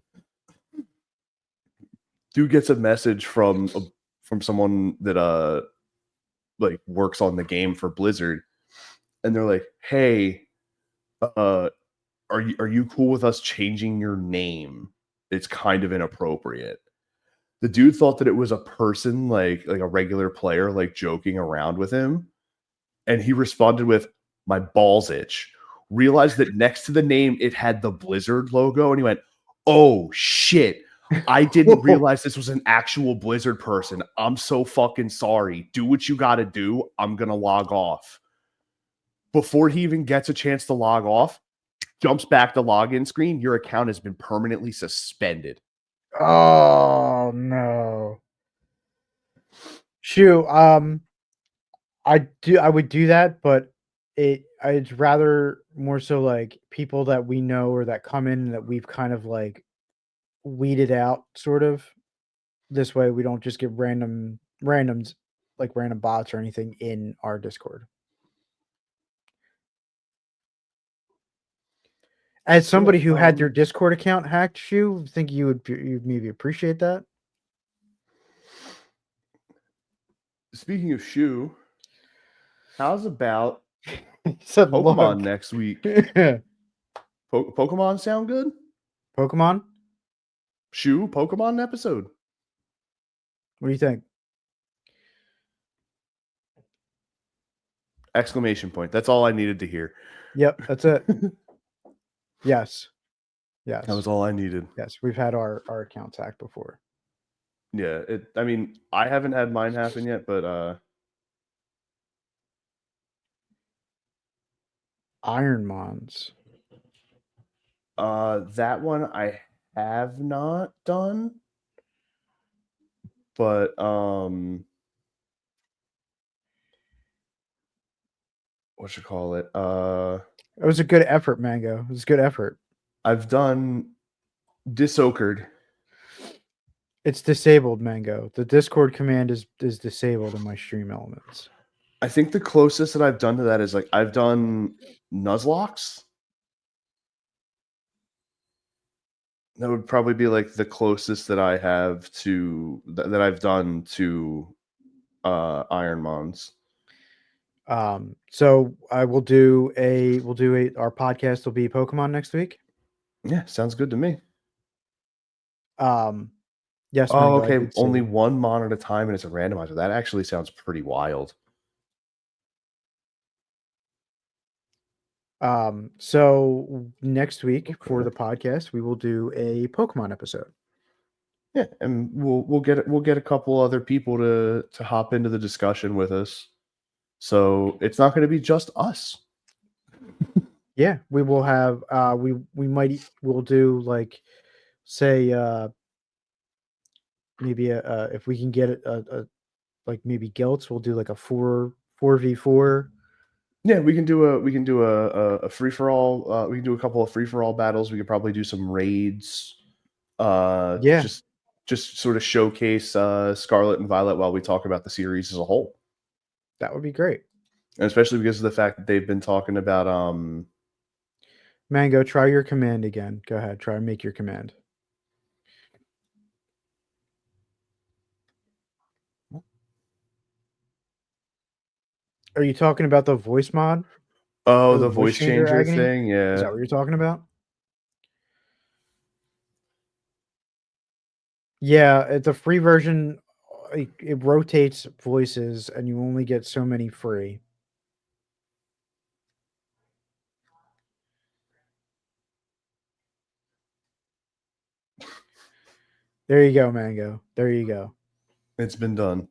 Dude gets a message from from someone that like works on the game for Blizzard, and they're like, "Hey, are you cool with us changing your name? It's kind of inappropriate." The dude thought that it was a person, like a regular player, like joking around with him, and he responded with, "My balls itch." Realized that next to the name it had the Blizzard logo, and he went, "Oh shit. I didn't realize this was an actual Blizzard person. I'm so fucking sorry. Do what you got to do. I'm going to log off." Before he even gets a chance to log off, jumps back to login screen. Your account has been permanently suspended. Oh no. Shoot, I would do that, but I'd rather more so like people that we know or that come in that we've kind of like weeded out sort of. This way we don't just get randoms like random bots or anything in our Discord. As somebody who had their Discord account hacked, Shu, think you'd maybe appreciate that? Speaking of Shu, how's about Said Pokemon look. next week? Pokemon sound good? Pokemon? Shu, Pokemon episode. What do you think? Exclamation point. That's all I needed to hear. Yep, that's it. Yes. Yes. That was all I needed. Yes, we've had our accounts hacked before. Yeah, I mean, I haven't had mine happen yet, but Ironmons. that one I have not done. But what you call it? It was a good effort, Mango. It was a good effort. I've done Disochered. It's disabled, Mango. The Discord command is disabled in my stream elements. I think the closest that I've done to that is like I've done Nuzlocke. That would probably be like the closest that I have to that I've done to Ironmons. So I will do our podcast will be Pokemon next week. Yeah, sounds good to me. Yes. Oh, Mango, okay. Only one mon at a time, and it's a randomizer. That actually sounds pretty wild. So next week for the podcast, we will do a Pokemon episode. Yeah, and we'll get a couple other people to hop into the discussion with us. So it's not going to be just us. Yeah, we will have we'll do like say maybe if we can get a like maybe Gilts, we'll do like a 4v4. Yeah, we can do a free for all. We can do a couple of free for all battles. We could probably do some raids. Yeah, just sort of showcase Scarlet and Violet while we talk about the series as a whole. that would be great. And especially because of the fact that they've been talking about Mango, try your command again. Go ahead, try and make your command. Are you talking about the voice mod? Oh, the voice changer thing? Yeah. Is that what you're talking about? Yeah, the free version, it rotates voices, and you only get so many free. There you go, Mango. There you go. It's been done.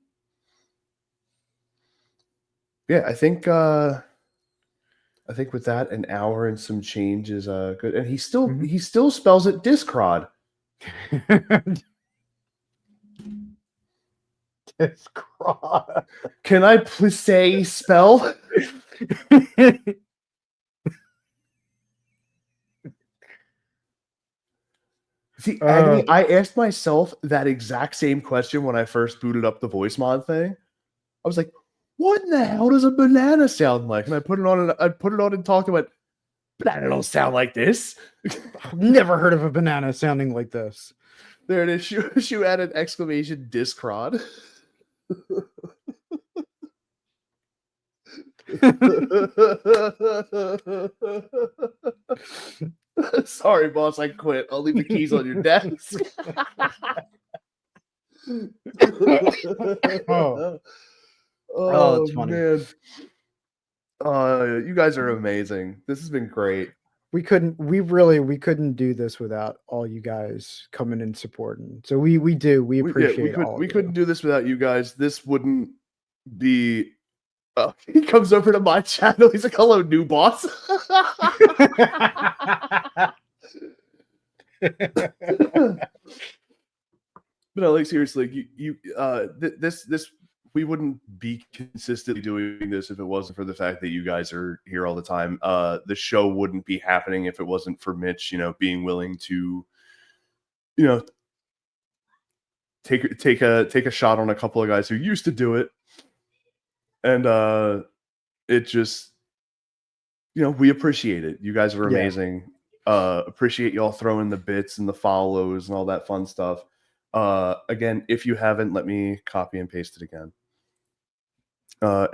Yeah, I think with that, an hour and some change is good. And he still spells it Discrod. Discrod. Can I please say spell? See, Agony, I asked myself that exact same question when I first booted up the voice mod thing. I was like, what in the hell does a banana sound like? And I put it on and talked about, banana don't sound like this. I've never heard of a banana sounding like this. There it is. She added exclamation Discrod. Sorry, boss, I quit. I'll leave the keys on your desk. Oh. Oh, that's funny. man. You guys are amazing. This has been great. We couldn't do this without all you guys coming and supporting. So we appreciate all. We couldn't do this without you guys. This wouldn't be. He comes over to my channel. He's like, "Hello, new boss." But no, like seriously, this we wouldn't be consistently doing this if it wasn't for the fact that you guys are here all the time. The show wouldn't be happening if it wasn't for Mitch, being willing to, take a shot on a couple of guys who used to do it, and it just, we appreciate it. You guys are amazing. Appreciate y'all throwing the bits and the follows and all that fun stuff. Again, if you haven't, let me copy and paste it again.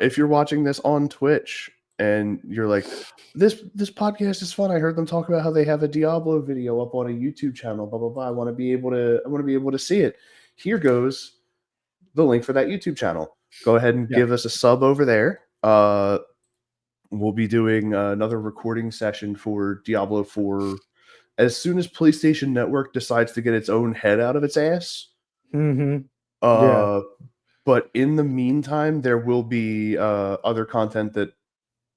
If you're watching this on Twitch and you're like, this podcast is fun. I heard them talk about how they have a Diablo video up on a YouTube channel, blah, blah, blah. I want to be able to see it. Here goes the link for that YouTube channel. Go ahead and give us a sub over there. We'll be doing another recording session for Diablo 4 as soon as PlayStation Network decides to get its own head out of its ass. Mm-hmm. But in the meantime, there will be other content that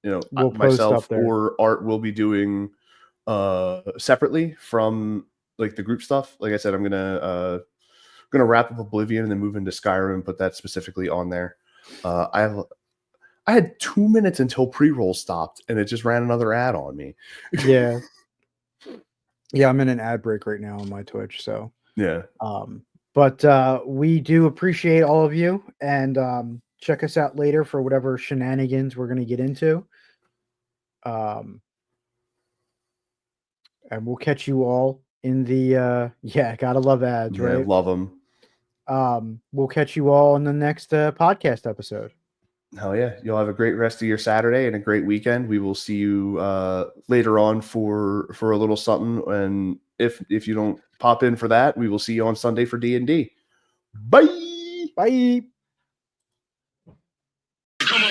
We'll myself or Art will be doing separately from like the group stuff. Like I said, I'm gonna wrap up Oblivion and then move into Skyrim and put that specifically on there. I had 2 minutes until pre-roll stopped, and it just ran another ad on me. Yeah, I'm in an ad break right now on my Twitch, so yeah. But we do appreciate all of you, and check us out later for whatever shenanigans we're going to get into. And we'll catch you all in the gotta love ads, right? I love them. We'll catch you all in the next podcast episode. Hell yeah. You'll have a great rest of your Saturday and a great weekend. We will see you later on for a little something. And if you don't pop in for that, we will see you on Sunday for D&D. Bye. Bye. Come on.